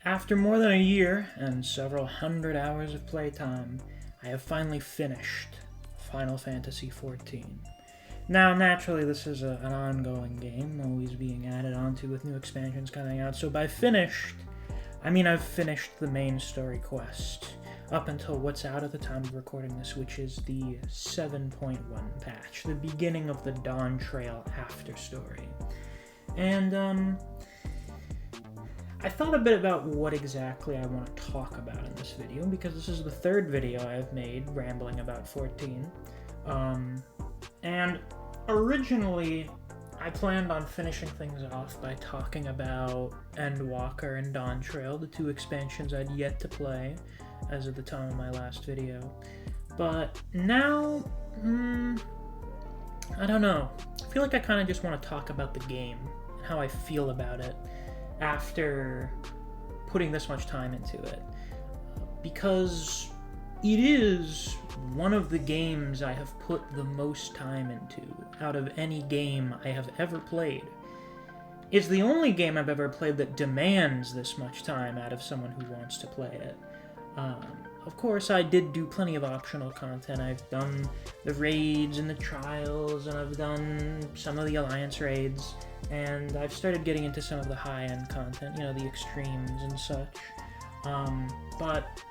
After more than a year and several hundred hours of playtime, I have finally finished Final Fantasy XIV. Now, naturally, this is an ongoing game, always being added onto with new expansions coming out, so by finished, I mean I've finished the main story quest, up until what's out at the time of recording this, which is the 7.1 patch, the beginning of the Dawn Trail after story. And, I thought a bit about what exactly I want to talk about in this video, because this is the third video I've made rambling about 14. And originally, I planned on finishing things off by talking about Endwalker and Dawn Trail, the two expansions I'd yet to play as of the time of my last video. But now, I don't know. I feel like I kind of just want to talk about the game and how I feel about it after putting this much time into it, because it is one of the games I have put the most time into out of any game I have ever played. It's the only game I've ever played that demands this much time out of someone who wants to play it. Of course, I did do plenty of optional content. I've done the raids and the trials, and I've done some of the Alliance raids, and I've started getting into some of the high-end content, you know, the extremes and such. But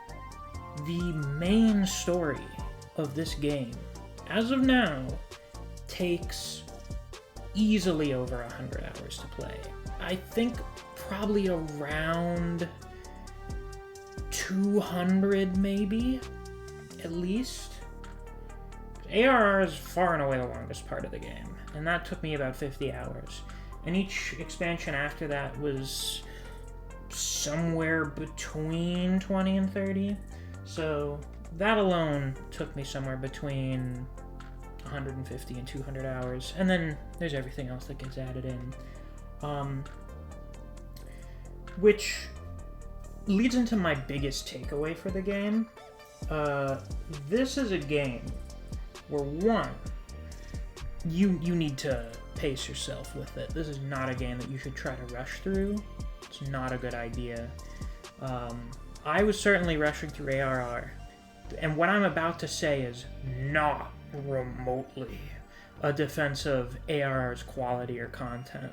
the main story of this game, as of now, takes easily over 100 hours to play. I think probably around 200 maybe, at least. ARR is far and away the longest part of the game, and that took me about 50 hours. And each expansion after that was somewhere between 20 and 30. So that alone took me somewhere between 150 and 200 hours. And then there's everything else that gets added in. Which leads into my biggest takeaway for the game. This is a game where, one, you need to pace yourself with it. This is not a game that you should try to rush through. It's not a good idea. I was certainly rushing through ARR, and what I'm about to say is not remotely a defense of ARR's quality or content.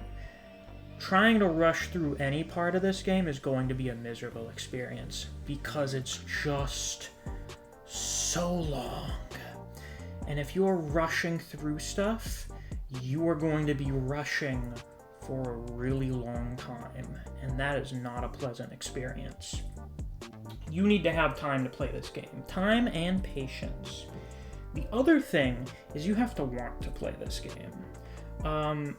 Trying to rush through any part of this game is going to be a miserable experience because it's just so long. And if you're rushing through stuff, you are going to be rushing for a really long time, and that is not a pleasant experience. You need to have time to play this game. Time and patience. The other thing is you have to want to play this game.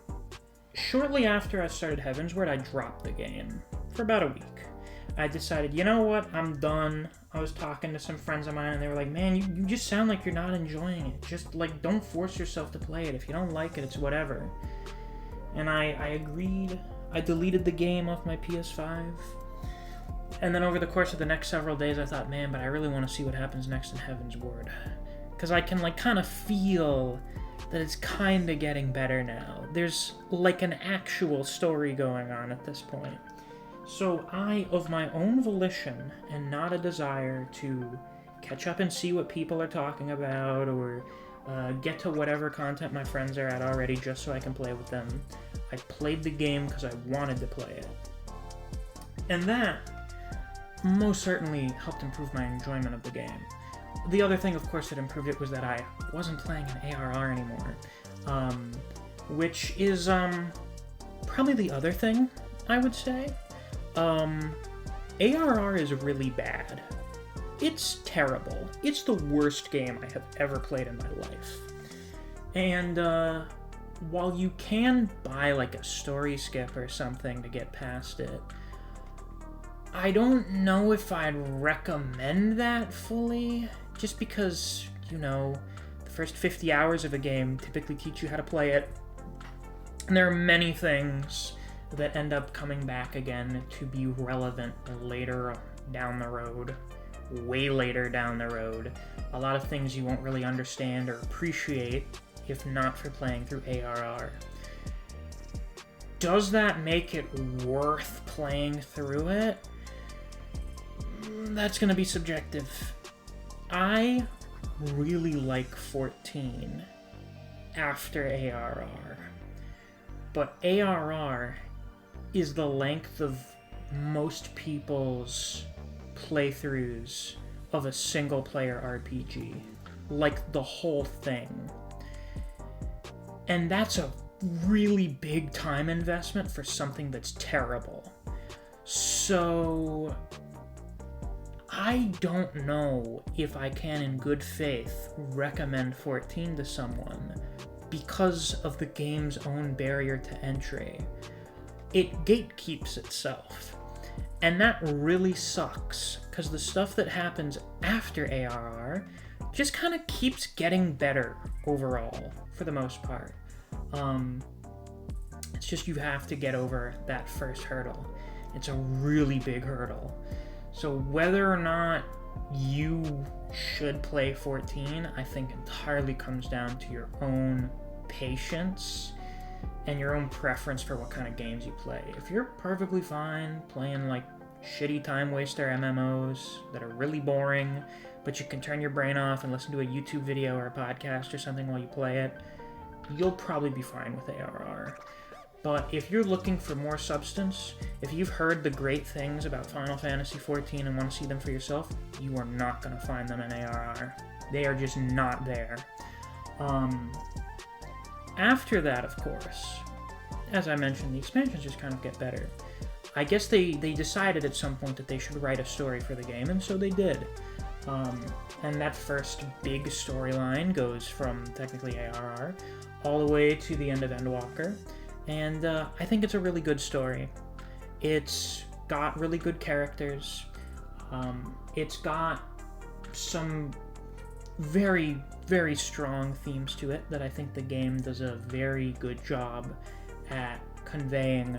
Shortly after I started Heavensward, I dropped the game for about a week. I decided, you know what, I'm done. I was talking to some friends of mine, and they were like, man, you just sound like you're not enjoying it. Just, like, don't force yourself to play it. If you don't like it, it's whatever. And I agreed. I deleted the game off my PS5. And then over the course of the next several days, I thought, man, but I really want to see what happens next in Heavensward. Because I can, like, kind of feel that it's kind of getting better now. There's, like, an actual story going on at this point. So I, of my own volition, and not a desire to catch up and see what people are talking about, or get to whatever content my friends are at already just so I can play with them, I played the game because I wanted to play it. And that most certainly helped improve my enjoyment of the game. The other thing, of course, that improved it was that I wasn't playing an ARR anymore, which is probably the other thing I would say. ARR is really bad. It's terrible. It's the worst game I have ever played in my life. And while you can buy like a story skip or something to get past it, I don't know if I'd recommend that fully, just because, you know, the first 50 hours of a game typically teach you how to play it, and there are many things that end up coming back again to be relevant later down the road, way later down the road. A lot of things you won't really understand or appreciate if not for playing through ARR. Does that make it worth playing through it? that's gonna be subjective. I really like 14 after ARR, but ARR is the length of most people's playthroughs of a single-player RPG. Like, the whole thing. And that's a really big time investment for something that's terrible. So I don't know if I can, in good faith, recommend 14 to someone because of the game's own barrier to entry. It gatekeeps itself. And that really sucks, because the stuff that happens after ARR just kind of keeps getting better overall, for the most part. It's just you have to get over that first hurdle. It's a really big hurdle. So whether or not you should play 14, I think entirely comes down to your own patience and your own preference for what kind of games you play. If you're perfectly fine playing like shitty time waster MMOs that are really boring, but you can turn your brain off and listen to a YouTube video or a podcast or something while you play it, you'll probably be fine with ARR. But if you're looking for more substance, if you've heard the great things about Final Fantasy XIV and want to see them for yourself, you are not going to find them in ARR. They are just not there. After that, of course, as I mentioned, the expansions just kind of get better. I guess they decided at some point that they should write a story for the game, and so they did. And that first big storyline goes from technically ARR all the way to the end of Endwalker. And I think it's a really good story. It's got really good characters. It's got some very, very strong themes to it that I think the game does a very good job at conveying,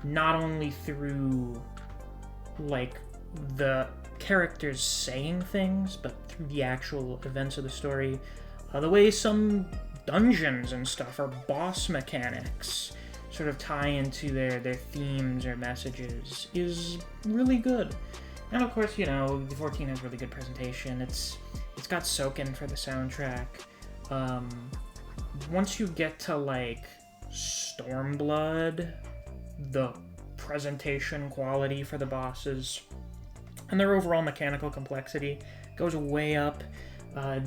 not only through like the characters saying things, but through the actual events of the story. The way some dungeons and stuff, or boss mechanics, sort of tie into their themes or messages is really good. And of course, 14 has really good presentation. It's got Soken for the soundtrack. Once you get to like Stormblood, the presentation quality for the bosses and their overall mechanical complexity goes way up.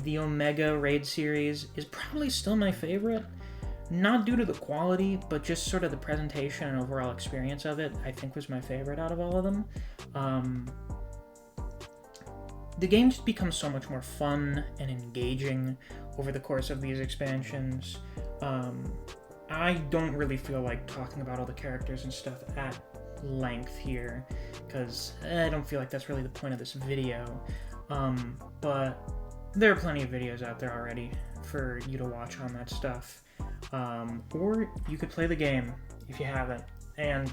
The Omega Raid series is probably still my favorite. Not due to the quality, but just sort of the presentation and overall experience of it, I think was my favorite out of all of them. The game just becomes so much more fun and engaging over the course of these expansions. I don't really feel like talking about all the characters and stuff at length here, because I don't feel like that's really the point of this video. But there are plenty of videos out there already for you to watch on that stuff. Or you could play the game if you haven't, and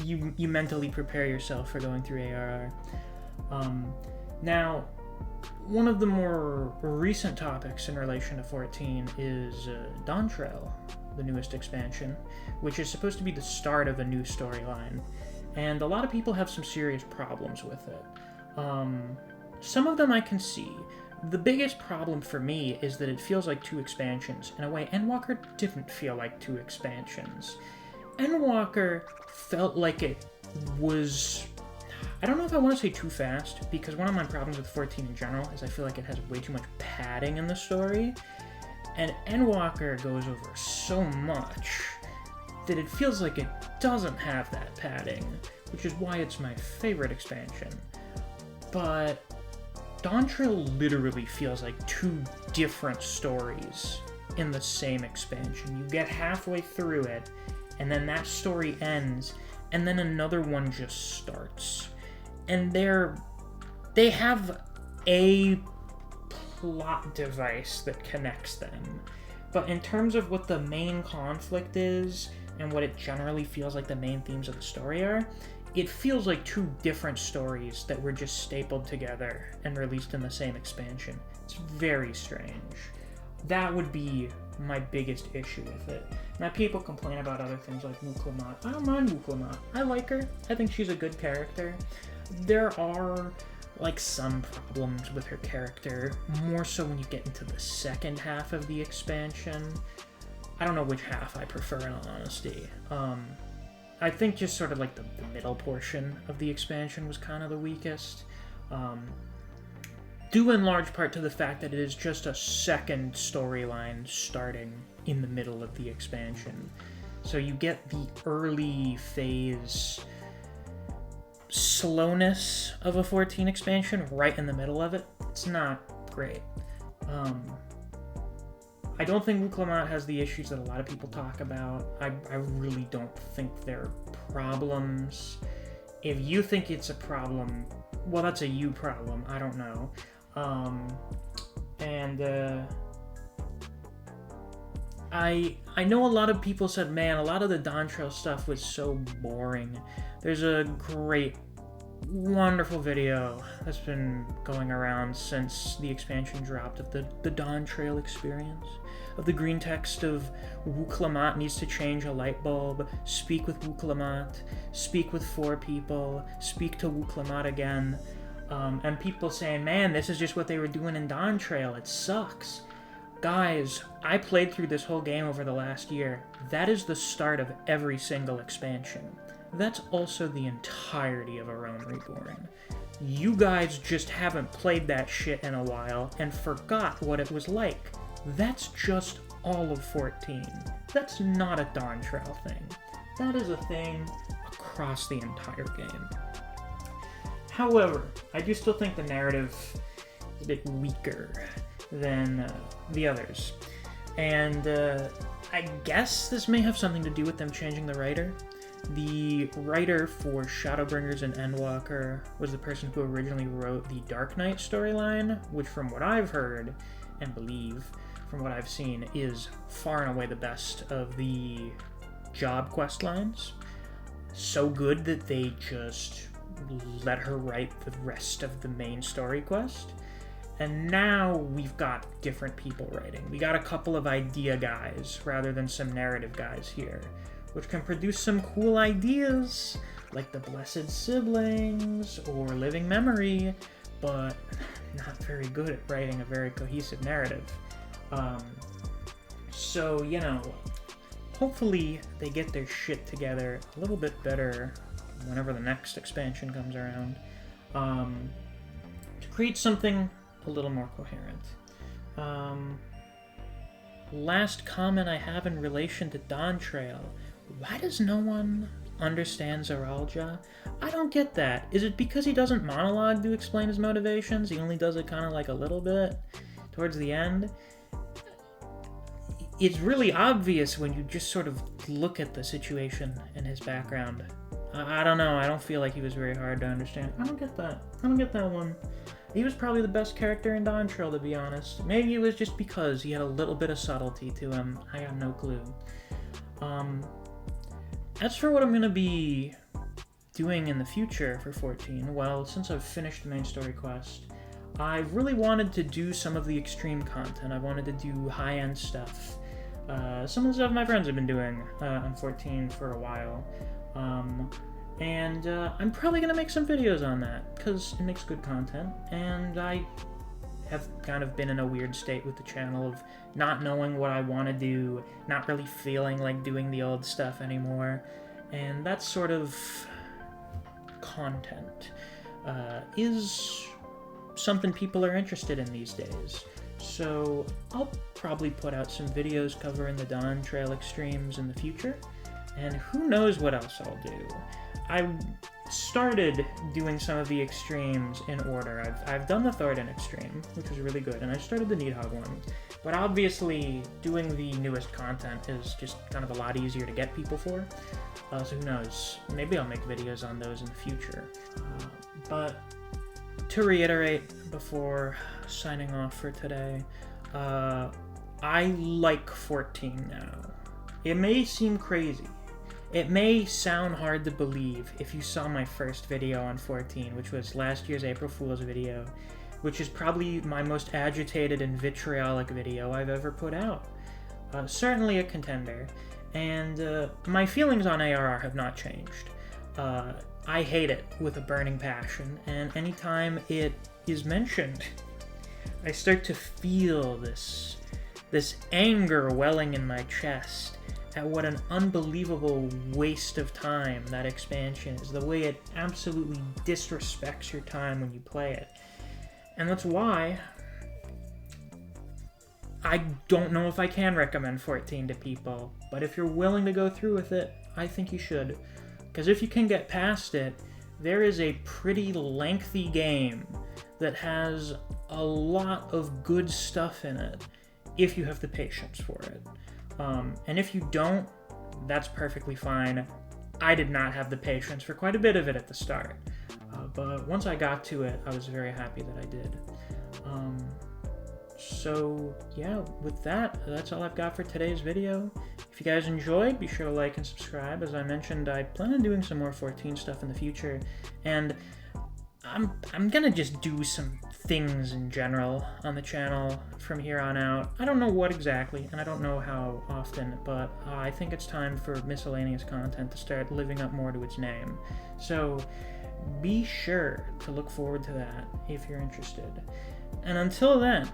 you mentally prepare yourself for going through ARR. Now, one of the more recent topics in relation to 14 is Dawntrail, the newest expansion, which is supposed to be the start of a new storyline, and a lot of people have some serious problems with it. Some of them I can see. The biggest problem for me is that it feels like two expansions. In a way, Endwalker didn't feel like two expansions. Endwalker felt like it was... I don't know if I want to say too fast, because one of my problems with 14 in general is I feel like it has way too much padding in the story. And Endwalker goes over so much that it feels like it doesn't have that padding, which is why it's my favorite expansion. But Dawntrail literally feels like two different stories in the same expansion. You get halfway through it, and then that story ends, and then another one just starts. And they have a plot device that connects them. But in terms of what the main conflict is, and what it generally feels like the main themes of the story are, it feels like two different stories that were just stapled together and released in the same expansion. It's very strange. That would be my biggest issue with it. Now, people complain about other things like Wuklamot. I don't mind Wuklamot. I like her. I think she's a good character. There are, like, some problems with her character, more so when you get into the second half of the expansion. I don't know which half I prefer, in all honesty. I think just sort of like the middle portion of the expansion was kind of the weakest. Due in large part to the fact that it is just a second storyline starting in the middle of the expansion. So you get the early phase slowness of a 14 expansion right in the middle of it. It's not great. I don't think Wuklamot has the issues that a lot of people talk about. I really don't think they're problems. If you think it's a problem, well, that's a you problem. I don't know. I know a lot of people said, man, a lot of the Dawn Trail stuff was so boring. There's a great, wonderful video that's been going around since the expansion dropped of the Dawn Trail experience, of the green text of Wuklamot needs to change a light bulb, speak with Wuklamot, speak with 4 people, speak to Wuklamot again, and people saying, man, this is just what they were doing in Dawn Trail, it sucks. Guys, I played through this whole game over the last year. That is the start of every single expansion. That's also the entirety of A Realm Reborn. You guys just haven't played that shit in a while and forgot what it was like. That's just all of 14. That's not a Dawn Trail thing. That is a thing across the entire game. However, I do still think the narrative is a bit weaker than the others. And I guess this may have something to do with them changing the writer. The writer for Shadowbringers and Endwalker was the person who originally wrote the Dark Knight storyline, which from what I've heard and believe, from what I've seen, is far and away the best of the job quest lines. So good that they just let her write the rest of the main story quest. And now we've got different people writing. We got a couple of idea guys rather than some narrative guys here, which can produce some cool ideas, like the Blessed Siblings or Living Memory, but not very good at writing a very cohesive narrative. So, you know, hopefully they get their shit together a little bit better whenever the next expansion comes around, to create something a little more coherent. Last comment I have in relation to Dawn Trail. Why does no one understand Zaralja? I don't get that. Is it because he doesn't monologue to explain his motivations? He only does it kind of like a little bit towards the end? It's really obvious when you just sort of look at the situation and his background. I don't know. I don't feel like he was very hard to understand. I don't get that. I don't get that one. He was probably the best character in Dawn Trail, to be honest. Maybe it was just because he had a little bit of subtlety to him. I have no clue. As for what I'm going to be doing in the future for 14, well, since I've finished the main story quest, I've really wanted to do some of the extreme content. I wanted to do high-end stuff. Some of the stuff my friends have been doing on 14 for a while. And I'm probably going to make some videos on that, because it makes good content, and I have kind of been in a weird state with the channel of not knowing what I want to do, not really feeling like doing the old stuff anymore, and that sort of content is something people are interested in these days. So I'll probably put out some videos covering the Dawn Trail extremes in the future, and who knows what else I'll do. I started doing some of the extremes in order. I've done the Thoradin extreme, which was really good, and I started the Needhog one. But obviously, doing the newest content is just kind of a lot easier to get people for. So who knows? Maybe I'll make videos on those in the future. But to reiterate before signing off for today, I like 14 now. It may seem crazy. It may sound hard to believe if you saw my first video on 14, which was last year's April Fool's video, which is probably my most agitated and vitriolic video I've ever put out. Certainly a contender, and my feelings on ARR have not changed. I hate it with a burning passion, and anytime it is mentioned, I start to feel this anger welling in my chest at what an unbelievable waste of time that expansion is, the way it absolutely disrespects your time when you play it. And that's why I don't know if I can recommend 14 to people, but if you're willing to go through with it, I think you should. Because if you can get past it, there is a pretty lengthy game that has a lot of good stuff in it, if you have the patience for it. And if you don't, that's perfectly fine. I did not have the patience for quite a bit of it at the start. But once I got to it, I was very happy that I did. So yeah, with that, that's all I've got for today's video. If you guys enjoyed, be sure to like and subscribe. As I mentioned, I plan on doing some more 14 stuff in the future, and I'm gonna just do some things in general on the channel from here on out. I don't know what exactly, and I don't know how often, but I think it's time for miscellaneous content to start living up more to its name. So be sure to look forward to that if you're interested. And until then,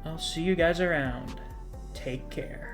I'll see you guys around. Take care.